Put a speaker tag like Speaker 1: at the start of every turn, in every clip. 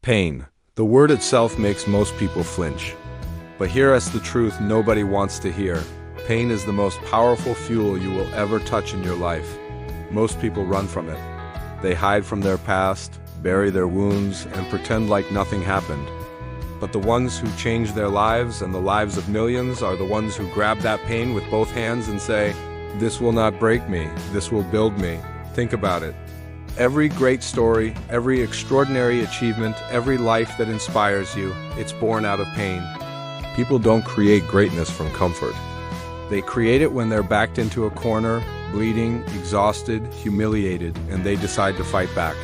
Speaker 1: Pain. The word itself makes most people flinch. But hear us the truth nobody wants to hear. Pain is the most powerful fuel you will ever touch in your life. Most people run from it. They hide from their past, bury their wounds, and pretend like nothing happened. But the ones who change their lives and the lives of millions are the ones who grab that pain with both hands and say, "This will not break me, this will build me." Think about it. Every great story, every extraordinary achievement, every life that inspires you, it's born out of pain. People don't create greatness from comfort. They create it when they're backed into a corner, bleeding, exhausted, humiliated, and they decide to fight back.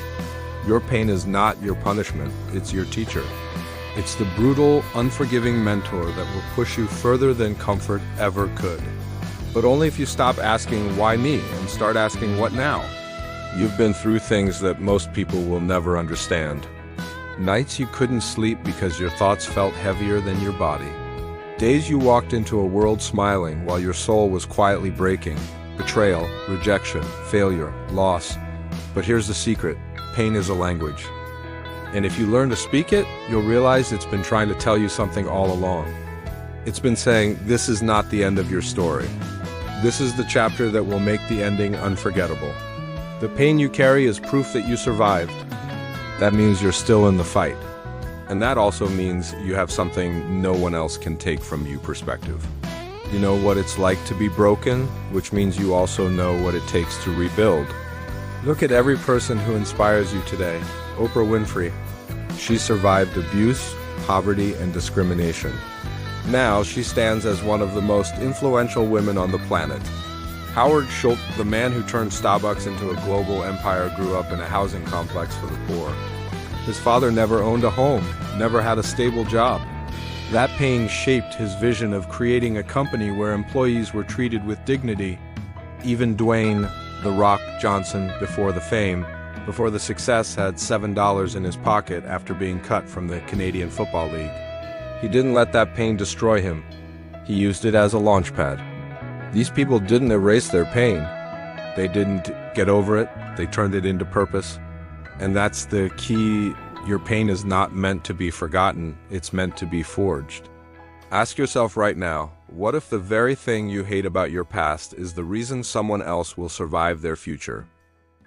Speaker 1: Your pain is not your punishment, it's your teacher. It's the brutal, unforgiving mentor that will push you further than comfort ever could. But only if you stop asking, "Why me?" and start asking, "What now?" You've been through things that most people will never understand. Nights you couldn't sleep because your thoughts felt heavier than your body. Days you walked into a world smiling while your soul was quietly breaking. Betrayal, rejection, failure, loss. But here's the secret: pain is a language. And if you learn to speak it, you'll realize it's been trying to tell you something all along. It's been saying, this is not the end of your story. This is the chapter that will make the ending unforgettable. The pain you carry is proof that you survived. That means you're still in the fight. And that also means you have something no one else can take from you perspective. You know what it's like to be broken, which means you also know what it takes to rebuild. Look at every person who inspires you today. Oprah Winfrey. She survived abuse, poverty, and discrimination. Now she stands as one of the most influential women on the planet. Howard Schultz, the man who turned Starbucks into a global empire, grew up in a housing complex for the poor. His father never owned a home, never had a stable job. That pain shaped his vision of creating a company where employees were treated with dignity. Even Dwayne "The Rock" Johnson, before the success, had $7 in his pocket after being cut from the Canadian Football League. He didn't let that pain destroy him. He used it as a launchpad. These people didn't erase their pain. They didn't get over it. They turned it into purpose. And that's the key. Your pain is not meant to be forgotten. It's meant to be forged. Ask yourself right now, what if the very thing you hate about your past is the reason someone else will survive their future?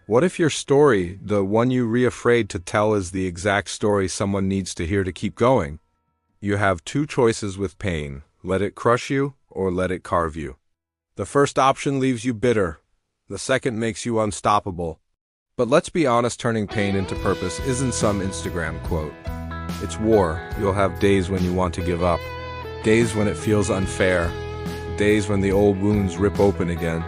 Speaker 1: What if your story, the one you're afraid to tell, is the exact story someone needs to hear to keep going? You have two choices with pain: let it crush you or let it carve you. The first option leaves you bitter. The second makes you unstoppable. But let's be honest, turning pain into purpose isn't some Instagram quote. It's war. You'll have days when you want to give up. Days when it feels unfair. Days when the old wounds rip open again.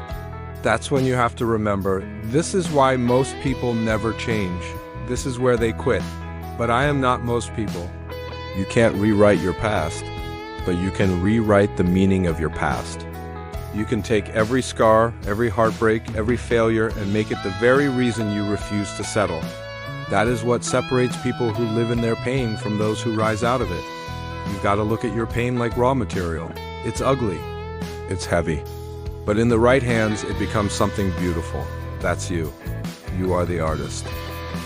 Speaker 1: That's when you have to remember, this is why most people never change. This is where they quit. But I am not most people. You can't rewrite your past, but you can rewrite the meaning of your past. You can take every scar, every heartbreak, every failure, and make it the very reason you refuse to settle. That is what separates people who live in their pain from those who rise out of it. You've got to look at your pain like raw material. It's ugly. It's heavy. But in the right hands, it becomes something beautiful. That's you. You are the artist.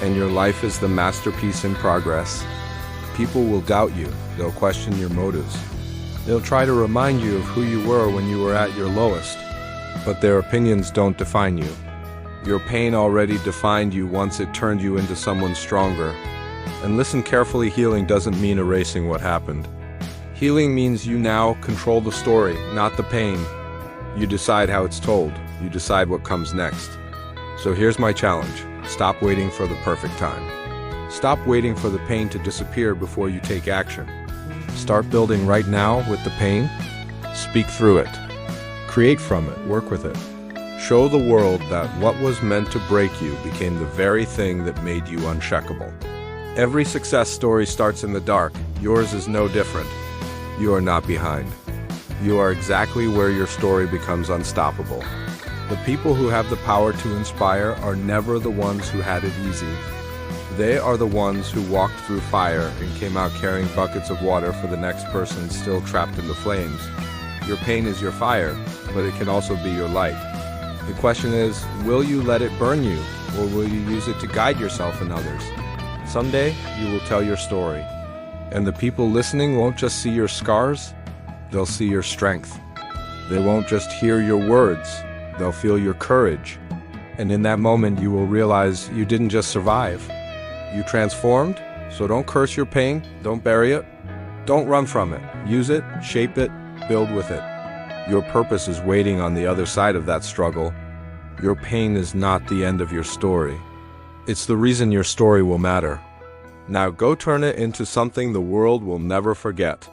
Speaker 1: And your life is the masterpiece in progress. People will doubt you. They'll question your motives. They'll try to remind you of who you were when you were at your lowest. But their opinions don't define you. Your pain already defined you once it turned you into someone stronger. And listen carefully, healing doesn't mean erasing what happened. Healing means you now control the story, not the pain. You decide how it's told. You decide what comes next. So here's my challenge. Stop waiting for the perfect time. Stop waiting for the pain to disappear before you take action. Start building right now with the pain. Speak through it. Create from it. Work with it. Show the world that what was meant to break you became the very thing that made you unshakable. Every success story starts in the dark. Yours is no different. You are not behind. You are exactly where your story becomes unstoppable. The people who have the power to inspire are never the ones who had it easy. They are the ones who walked through fire and came out carrying buckets of water for the next person still trapped in the flames. Your pain is your fire, but it can also be your light. The question is, will you let it burn you, or will you use it to guide yourself and others? Someday, you will tell your story. And the people listening won't just see your scars, they'll see your strength. They won't just hear your words, they'll feel your courage. And in that moment, you will realize you didn't just survive. You transformed, so don't curse your pain, don't bury it. Don't run from it. Use it, shape it, build with it. Your purpose is waiting on the other side of that struggle. Your pain is not the end of your story. It's the reason your story will matter. Now go turn it into something the world will never forget.